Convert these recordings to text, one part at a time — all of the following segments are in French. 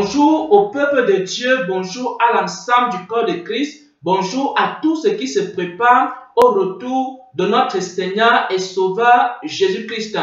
Bonjour au peuple de Dieu, bonjour à l'ensemble du corps de Christ, bonjour à tous ceux qui se préparent au retour de notre Seigneur et Sauveur Jésus-Christ.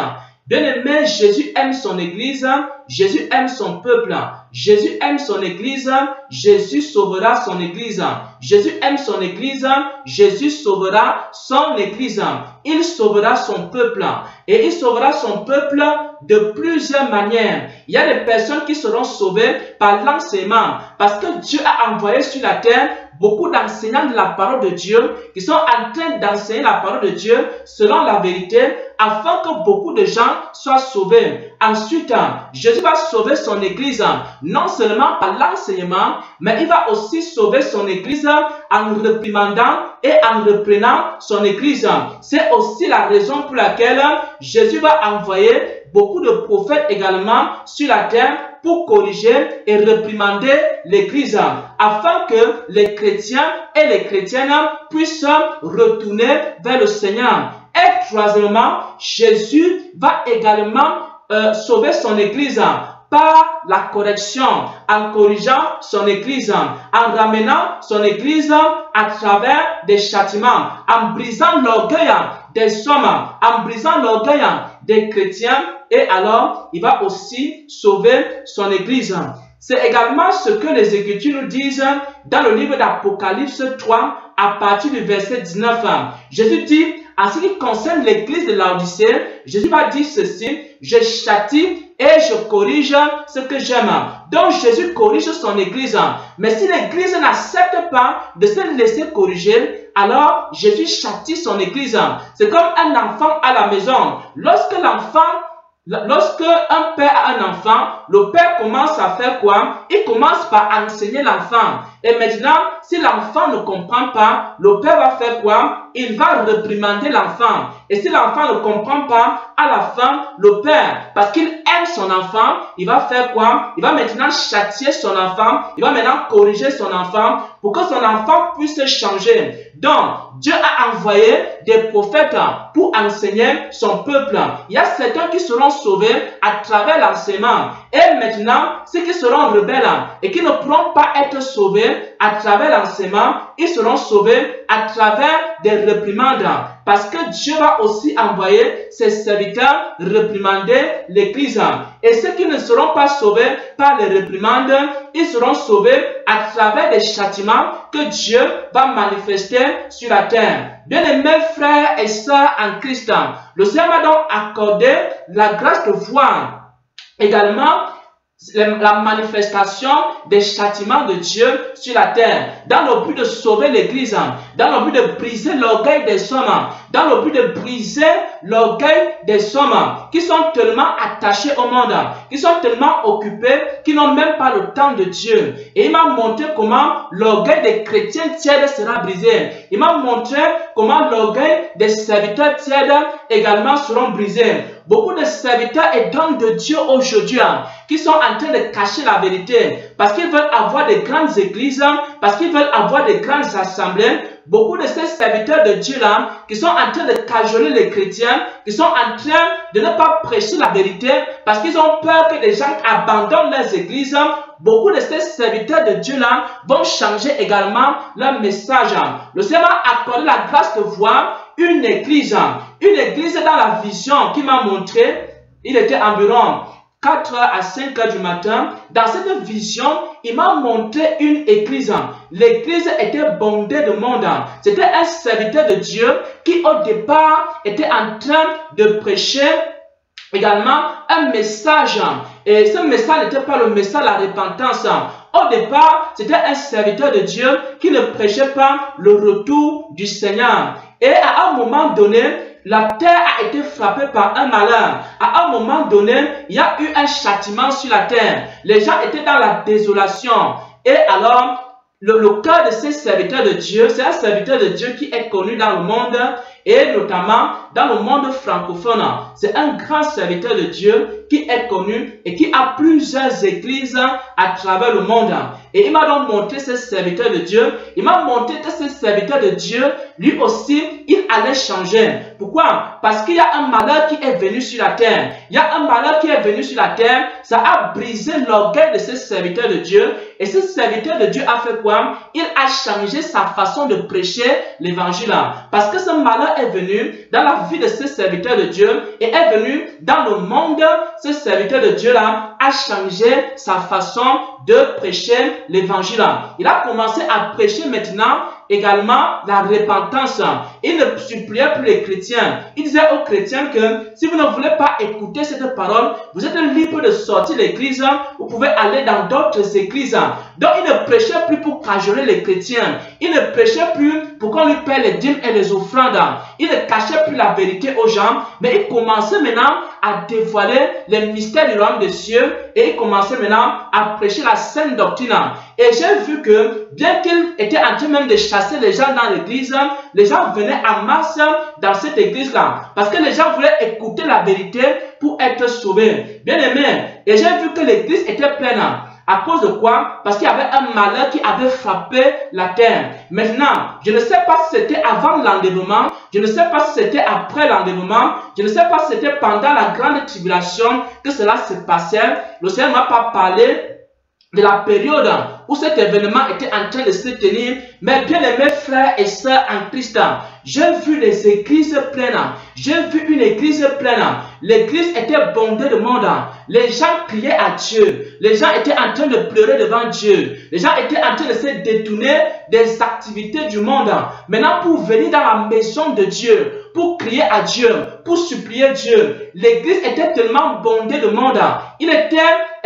Bien-aimé, Jésus aime son Église, Jésus aime son peuple, Jésus aime son Église, Jésus sauvera son Église. Jésus aime son Église, Jésus sauvera son Église. Il sauvera son peuple et il sauvera son peuple de plusieurs manières. Il y a des personnes qui seront sauvées par l'enseignement parce que Dieu a envoyé sur la terre beaucoup d'enseignants de la parole de Dieu qui sont en train d'enseigner la parole de Dieu selon la vérité afin que beaucoup de gens soient sauvés. Ensuite, Jésus va sauver son Église non seulement par l'enseignement, mais il va aussi sauver son Église en réprimandant et en reprenant son Église. C'est aussi la raison pour laquelle Jésus va envoyer beaucoup de prophètes également sur la terre pour corriger et réprimander l'Église, afin que les chrétiens et les chrétiennes puissent retourner vers le Seigneur. Et troisièmement, Jésus va également sauver son Église par la correction, en corrigeant son Église, en ramenant son Église à travers des châtiments, en brisant l'orgueil des hommes, en brisant l'orgueil des chrétiens, et alors il va aussi sauver son Église. C'est également ce que les Écritures nous disent dans le livre d'Apocalypse 3 à partir du verset 19. Jésus dit, en ce qui concerne l'église de Laodicée, Jésus va dire ceci, je châtie et je corrige ce que j'aime. Donc Jésus corrige son église. Mais si l'église n'accepte pas de se laisser corriger, alors Jésus châtie son église. C'est comme un enfant à la maison. Lorsque un père a un enfant, le père commence à faire quoi? Il commence par enseigner l'enfant. Et maintenant, si l'enfant ne comprend pas, le père va faire quoi? Il va réprimander l'enfant. Et si l'enfant ne comprend pas, à la fin, le père, parce qu'il aime son enfant, il va faire quoi? Il va maintenant châtier son enfant. Il va maintenant corriger son enfant pour que son enfant puisse changer. Donc, Dieu a envoyé des prophètes pour enseigner son peuple. Il y a certains qui seront sauvés à travers l'enseignement. Et maintenant, ceux qui seront rebelles et qui ne pourront pas être sauvés à travers l'enseignement, ils seront sauvés à travers des réprimandes. Parce que Dieu va aussi envoyer ses serviteurs réprimander l'Église. Et ceux qui ne seront pas sauvés par les réprimandes, ils seront sauvés à travers des châtiments que Dieu va manifester sur la terre. Bien-aimés frères et sœurs en Christ, le Seigneur m'a donc accordé la grâce de voir également la manifestation des châtiments de Dieu sur la terre, dans le but de sauver l'Église, dans le but de briser l'orgueil des hommes, dans le but de briser l'orgueil des hommes qui sont tellement attachés au monde, qui sont tellement occupés, qui n'ont même pas le temps de Dieu. Et il m'a montré comment l'orgueil des chrétiens tièdes sera brisé. Il m'a montré comment l'orgueil des serviteurs tièdes également seront brisés. Beaucoup de serviteurs et d'hommes de Dieu aujourd'hui qui sont en train de cacher la vérité parce qu'ils veulent avoir des grandes églises, parce qu'ils veulent avoir des grandes assemblées. Beaucoup de ces serviteurs de Dieu là qui sont en train de cajoler les chrétiens, qui sont en train de ne pas prêcher la vérité parce qu'ils ont peur que des gens abandonnent leurs églises. Beaucoup de ces serviteurs de Dieu là vont changer également leur message. Le Seigneur m'a accordé la grâce de voir une église dans la vision qu'il m'a montré. Il était environ 4h à 5h du matin. Dans cette vision, il m'a montré une église. L'église était bondée de monde. C'était un serviteur de Dieu qui au départ était en train de prêcher également un message. Et ce message n'était pas le message de la repentance. Au départ, c'était un serviteur de Dieu qui ne prêchait pas le retour du Seigneur. Et à un moment donné, la terre a été frappée par un malheur. À un moment donné, il y a eu un châtiment sur la terre. Les gens étaient dans la désolation. Et alors, le cœur de ces serviteurs de Dieu, c'est un serviteur de Dieu qui est connu dans le monde et notamment dans le monde francophone. C'est un grand serviteur de Dieu qui est connu et qui a plusieurs églises à travers le monde. Et il m'a donc montré ce serviteur de Dieu. Il m'a montré que ce serviteur de Dieu, lui aussi, il allait changer. Pourquoi? Parce qu'il y a un malheur qui est venu sur la terre. Il y a un malheur qui est venu sur la terre. Ça a brisé l'orgueil de ce serviteur de Dieu. Et ce serviteur de Dieu a fait quoi? Il a changé sa façon de prêcher l'évangile. Parce que ce malheur est venu dans la vie de ce serviteur de Dieu et est venu dans le monde. Ce serviteur de Dieu-là a changé sa façon de prêcher l'évangile. Il a commencé à prêcher maintenant également la repentance. Il ne suppliait plus les chrétiens. Il disait aux chrétiens que si vous ne voulez pas écouter cette parole, vous êtes libre de sortir de l'église. Vous pouvez aller dans d'autres églises. Donc il ne prêchait plus pour cajoler les chrétiens. Il ne prêchait plus pour qu'on lui paie les dîmes et les offrandes. Il ne cachait plus la vérité aux gens, mais il commençait maintenant à dévoiler les mystères du royaume des cieux et il commençait maintenant à prêcher la sainte doctrine. Et j'ai vu que bien qu'il était en train même de chasser les gens dans l'église, les gens venaient en masse dans cette église-là. Parce que les gens voulaient écouter la vérité pour être sauvés. Bien aimé, et j'ai vu que l'église était pleine. À cause de quoi? Parce qu'il y avait un malheur qui avait frappé la terre. Maintenant, je ne sais pas si c'était avant l'enlèvement, je ne sais pas si c'était après l'enlèvement, je ne sais pas si c'était pendant la grande tribulation que cela se passait. Le Seigneur ne m'a pas parlé de la période où cet événement était en train de se tenir. Mais bien aimés frères et sœurs en Christ, j'ai vu les églises pleines. J'ai vu une église pleine. L'église était bondée de monde. Les gens criaient à Dieu. Les gens étaient en train de pleurer devant Dieu. Les gens étaient en train de se détourner des activités du monde. Maintenant pour venir dans la maison de Dieu, pour crier à Dieu, pour supplier Dieu. L'église était tellement bondée de monde. Il était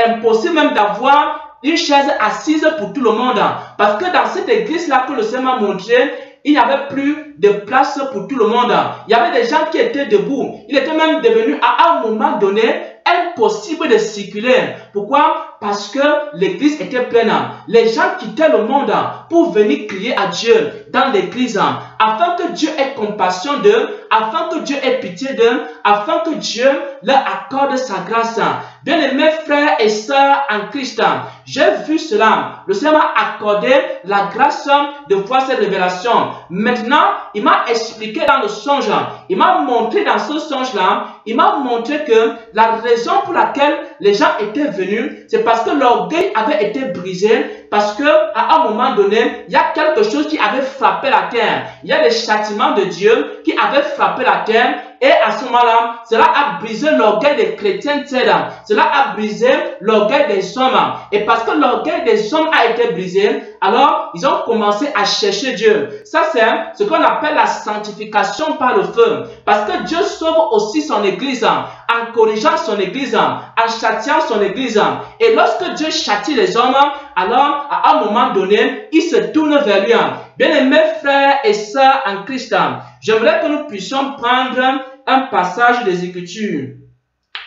impossible même d'avoir une chaise assise pour tout le monde. Parce que dans cette église-là que le Seigneur m'a montré, il n'y avait plus de place pour tout le monde. Il y avait des gens qui étaient debout. Il était même devenu à un moment donné impossible de circuler. Pourquoi? Parce que l'église était pleine. Les gens quittaient le monde pour venir crier à Dieu dans l'église, afin que Dieu ait compassion d'eux, afin que Dieu ait pitié d'eux, afin que Dieu leur accorde sa grâce. Bien-aimés frères et sœurs en Christ, j'ai vu cela. Le Seigneur m'a accordé la grâce de voir cette révélation. Maintenant, il m'a expliqué dans le songe. Il m'a montré dans ce songe-là, il m'a montré que la raison pour laquelle les gens étaient venus, c'est parce que l'orgueil avait été brisé, parce que à un moment donné, il y a quelque chose qui avait frappé la terre. Il y a des châtiments de Dieu qui avaient frappé la terre. Et à ce moment-là, cela a brisé l'orgueil des chrétiens. Cela a brisé l'orgueil des hommes. Et parce que l'orgueil des hommes a été brisé, alors ils ont commencé à chercher Dieu. Ça, c'est ce qu'on appelle la sanctification par le feu. Parce que Dieu sauve aussi son église en corrigeant son église, en châtiant son église. Et lorsque Dieu châtie les hommes, alors à un moment donné, il se tourne vers lui. Bien-aimés frères et sœurs en Christ, j'aimerais que nous puissions prendre un passage des Écritures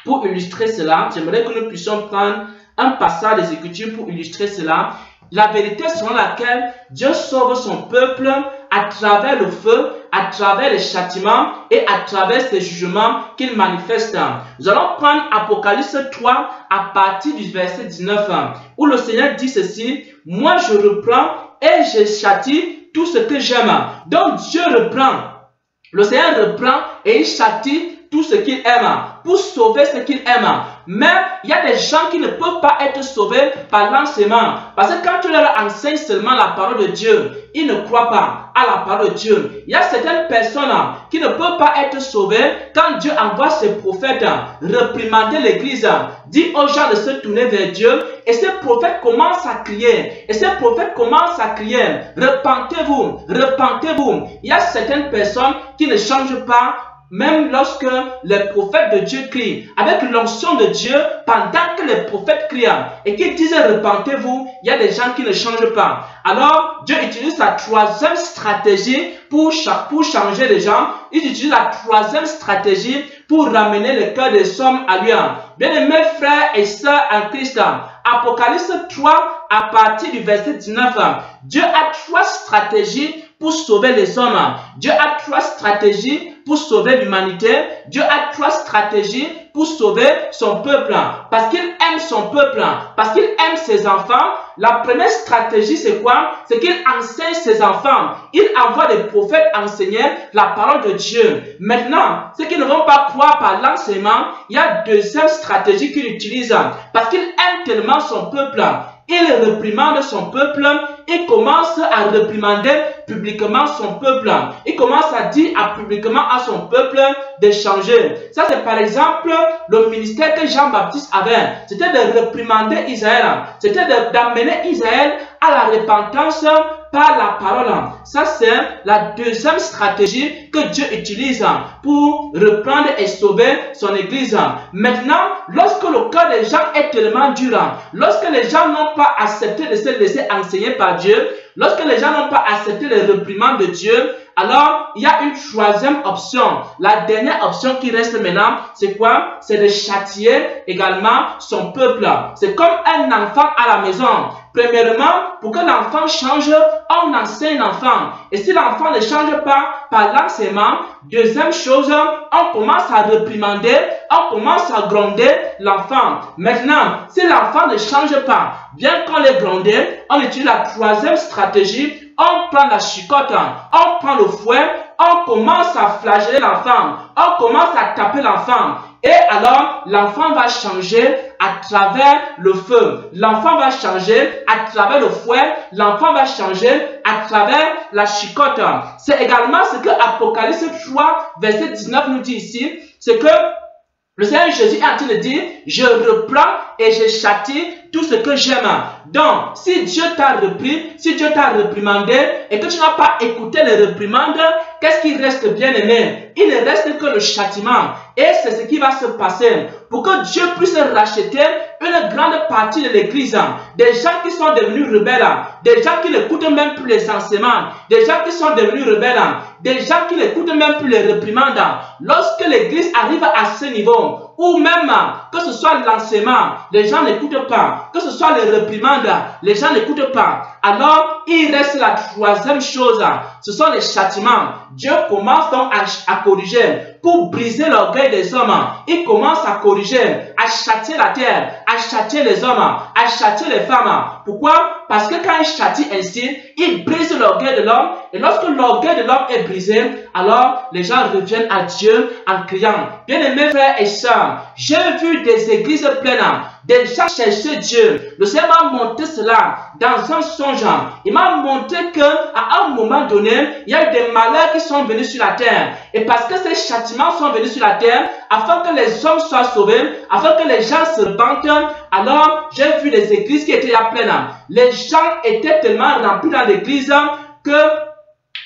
pour illustrer cela. J'aimerais que nous puissions prendre un passage des Écritures pour illustrer cela. La vérité selon laquelle Dieu sauve son peuple à travers le feu, à travers les châtiments et à travers ces jugements qu'il manifeste. Nous allons prendre Apocalypse 3 à partir du verset 19 où le Seigneur dit ceci: moi je reprends et je châtie tout ce que j'aime. Donc Dieu reprend. Le Seigneur reprend et il châtie tout ce qu'il aime pour sauver ce qu'il aime. Mais il y a des gens qui ne peuvent pas être sauvés par l'enseignement. Parce que quand tu leur enseignes seulement la parole de Dieu, ils ne croient pas à la parole de Dieu. Il y a certaines personnes qui ne peuvent pas être sauvées quand Dieu envoie ses prophètes réprimander l'église, dit aux gens de se tourner vers Dieu. Et ces prophètes commencent à crier. Et ces prophètes commencent à crier: repentez-vous, repentez-vous. Il y a certaines personnes qui ne changent pas. Même lorsque les prophètes de Dieu crient, avec l'onction de Dieu, pendant que les prophètes crient et qu'ils disent repentez-vous, il y a des gens qui ne changent pas. Alors, Dieu utilise sa troisième stratégie pour changer les gens. Il utilise la troisième stratégie pour ramener le cœur des hommes à lui. Bien-aimés frères et sœurs en Christ, Apocalypse 3 à partir du verset 19, Dieu a trois stratégies pour sauver les hommes. Dieu a 3 stratégies pour sauver l'humanité. Dieu a 3 stratégies pour sauver son peuple. Parce qu'il aime son peuple. Parce qu'il aime ses enfants. La première stratégie, c'est quoi? C'est qu'il enseigne ses enfants. Il envoie des prophètes enseigner la parole de Dieu. Maintenant, ceux qui ne vont pas croire par l'enseignement, il y a deuxième stratégie qu'il utilise. Parce qu'il aime tellement son peuple. Il réprimande son peuple, il commence à réprimander publiquement son peuple. Il commence à dire publiquement à son peuple de changer. Ça, c'est par exemple le ministère que Jean-Baptiste avait. C'était de réprimander Israël. C'était d'amener Israël à la repentance par la parole. Ça, c'est la deuxième stratégie que Dieu utilise pour reprendre et sauver son église. Maintenant, lorsque le cœur des gens est tellement dur, lorsque les gens n'ont pas accepté de se laisser enseigner par Dieu, lorsque les gens n'ont pas accepté les réprimandes de Dieu, alors il y a une troisième option. La dernière option qui reste maintenant, c'est quoi? C'est de châtier également son peuple. C'est comme un enfant à la maison. Premièrement, pour que l'enfant change, on enseigne l'enfant. Et si l'enfant ne change pas par l'enseignement, deuxième chose, on commence à réprimander, on commence à gronder l'enfant. Maintenant, si l'enfant ne change pas, bien qu'on l'ait grondé, on utilise la troisième stratégie. On prend la chicotte, on prend le fouet, on commence à flageller l'enfant, on commence à taper l'enfant. Et alors, l'enfant va changer à travers le feu. L'enfant va changer à travers le fouet. L'enfant va changer à travers la chicotte. C'est également ce que Apocalypse 3, verset 19 nous dit ici. C'est que le Seigneur Jésus est en train de dire, je reprends et je châtie tout ce que j'aime. Donc, si Dieu t'a repris, si Dieu t'a réprimandé et que tu n'as pas écouté les réprimandes, qu'est-ce qui reste, bien aimé? Il ne reste que le châtiment. Et c'est ce qui va se passer. Pour que Dieu puisse racheter une grande partie de l'église, des gens qui sont devenus rebelles, des gens qui n'écoutent même plus les enseignements, des gens qui sont devenus rebelles, des gens qui n'écoutent même plus les réprimandes. Lorsque l'église arrive à ce niveau, ou même que ce soit l'enseignement, les gens n'écoutent pas, que ce soit les réprimandes, les gens n'écoutent pas, alors il reste la troisième chose, ce sont les châtiments. Dieu commence donc à corriger. Pour briser l'orgueil des hommes, il commence à corriger, à châtier la terre, à châtier les hommes, à châtier les femmes. Pourquoi? Parce que quand il châtie ainsi, il brise l'orgueil de l'homme. Et lorsque l'orgueil de l'homme est brisé, alors les gens reviennent à Dieu en criant. Bien-aimés frères et sœurs, j'ai vu des églises pleines, des gens chercher Dieu. Le Seigneur m'a montré cela dans un songe. Il m'a montré qu'à un moment donné, il y a eu des malheurs qui sont venus sur la terre. Et parce que ces châtiments sont venus sur la terre, afin que les hommes soient sauvés, afin que les gens se repentent, alors j'ai vu des églises qui étaient pleines. Les gens étaient tellement remplis dans l'église que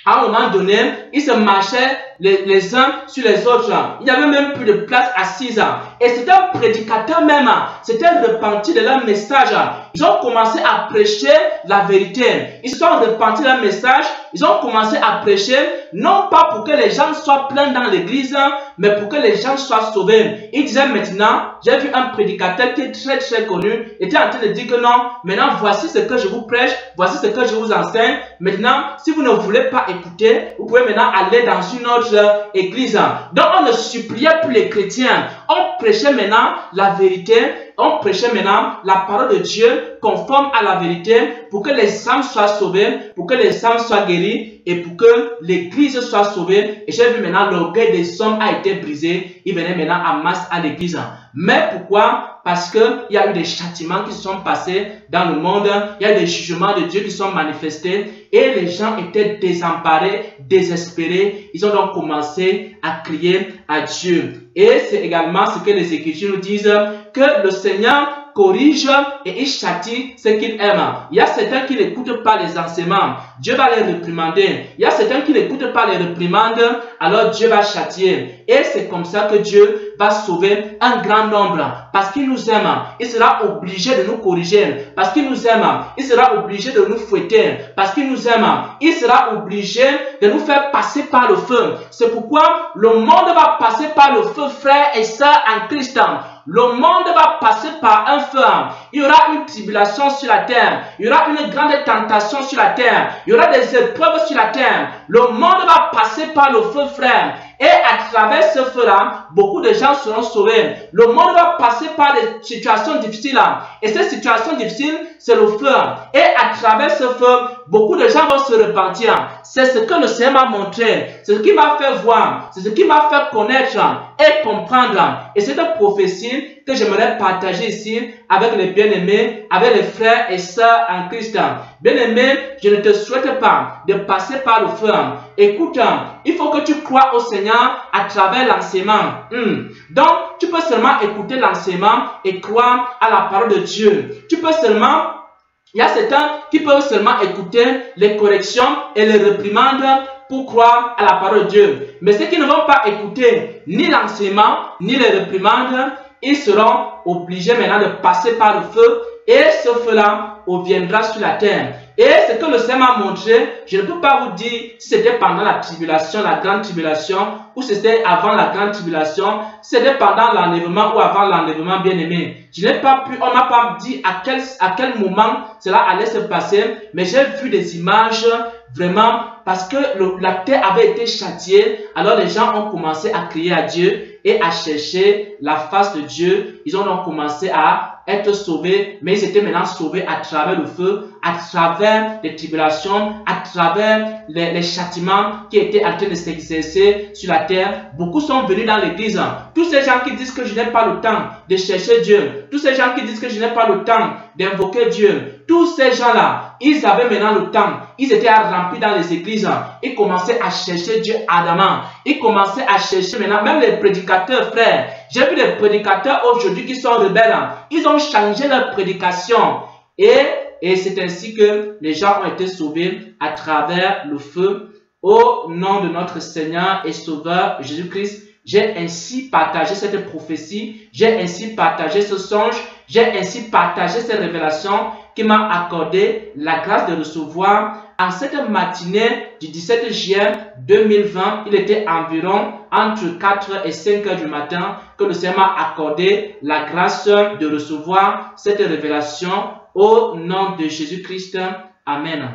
à un moment donné, ils se marchaient les uns sur les autres. Il n'y avait même plus de place assise. Et c'était un prédicateur même. C'était repenti de leur message. Ils ont commencé à prêcher la vérité. Ils se sont repentis de leur message. Ils ont commencé à prêcher, non pas pour que les gens soient pleins dans l'église, mais pour que les gens soient sauvés. Il disait maintenant, j'ai vu un prédicateur qui est très très connu, était en train de dire que non, maintenant voici ce que je vous prêche, voici ce que je vous enseigne. Maintenant, si vous ne voulez pas écouter, vous pouvez maintenant aller dans une autre église. Donc on ne suppliait plus les chrétiens, on prêchait maintenant la vérité, on prêchait maintenant la parole de Dieu conforme à la vérité pour que les âmes soient sauvées, pour que les âmes soient guéries et pour que l'église soit sauvée. Et j'ai vu maintenant l'orgueil des hommes a été brisé. Ils venaient maintenant en masse à l'église. Mais pourquoi? Parce qu'il y a eu des châtiments qui sont passés dans le monde. Il y a des jugements de Dieu qui sont manifestés. Et les gens étaient désemparés, désespérés. Ils ont donc commencé à crier à Dieu. Et c'est également ce que les Écritures nous disent, que le Seigneur corrige et il châtie ce qu'il aime. Il y a certains qui n'écoutent pas les enseignements, Dieu va les réprimander. Il y a certains qui n'écoutent pas les réprimandes, alors Dieu va châtier. Et c'est comme ça que Dieu va sauver un grand nombre. Parce qu'il nous aime, il sera obligé de nous corriger. Parce qu'il nous aime, il sera obligé de nous fouetter. Parce qu'il nous aime, il sera obligé de nous faire passer par le feu. C'est pourquoi le monde va passer par le feu, frères et sœurs en Christ. le monde va passer par un feu. Il y aura une tribulation sur la terre. Il y aura une grande tentation sur la terre. Il y aura des épreuves sur la terre. Le monde va passer par le feu, frère. Et à travers ce feu-là, beaucoup de gens seront sauvés. Le monde va passer par des situations difficiles. Et ces situations difficiles, c'est le feu. Et à travers ce feu, beaucoup de gens vont se repentir. C'est ce que le Seigneur m'a montré. C'est ce qui m'a fait voir. C'est ce qui m'a fait connaître et comprendre. Et c'est une prophétie que j'aimerais partager ici avec les bien-aimés, avec les frères et sœurs en Christ. Bien-aimé, je ne te souhaite pas de passer par le feu. Écoute, il faut que tu crois au Seigneur à travers l'enseignement. Donc, tu peux seulement écouter l'enseignement et croire à la parole de Dieu. Tu peux seulement, il y a certains qui peuvent seulement écouter les corrections et les réprimandes pour croire à la parole de Dieu. Mais ceux qui ne vont pas écouter ni l'enseignement, ni les réprimandes, ils seront obligés maintenant de passer par le feu et ce feu-là viendra sur la terre. Et ce que le Seigneur m'a montré, je ne peux pas vous dire si c'était pendant la tribulation, la grande tribulation, ou si c'était avant la grande tribulation, si c'était pendant l'enlèvement ou avant l'enlèvement, bien aimé. Je n'ai pas pu, on m'a pas dit à quel moment cela allait se passer, mais j'ai vu des images vraiment parce que la terre avait été châtiée. Alors les gens ont commencé à crier à Dieu et à chercher la face de Dieu. Ils ont donc commencé à être sauvés, mais ils étaient maintenant sauvés à travers le feu, à travers les tribulations, à travers les châtiments qui étaient en train de s'exercer sur la terre. Beaucoup sont venus dans l'église. Tous ces gens qui disent que je n'ai pas le temps de chercher Dieu, tous ces gens qui disent que je n'ai pas le temps d'invoquer Dieu, tous ces gens-là, ils avaient maintenant le temps. Ils étaient remplis dans les églises. Ils commençaient à chercher Dieu ardemment. Ils commençaient à chercher maintenant, même les prédicateurs, frères. J'ai vu des prédicateurs aujourd'hui qui sont rebelles. Ils ont changé leur prédication. Et c'est ainsi que les gens ont été sauvés à travers le feu. Au nom de notre Seigneur et Sauveur Jésus-Christ, j'ai ainsi partagé cette prophétie. J'ai ainsi partagé ce songe. J'ai ainsi partagé cette révélation qui m'a accordé la grâce de recevoir en cette matinée du 17 juin 2020. Il était environ entre 4 et 5 heures du matin que le Seigneur m'a accordé la grâce de recevoir cette révélation au nom de Jésus-Christ. Amen.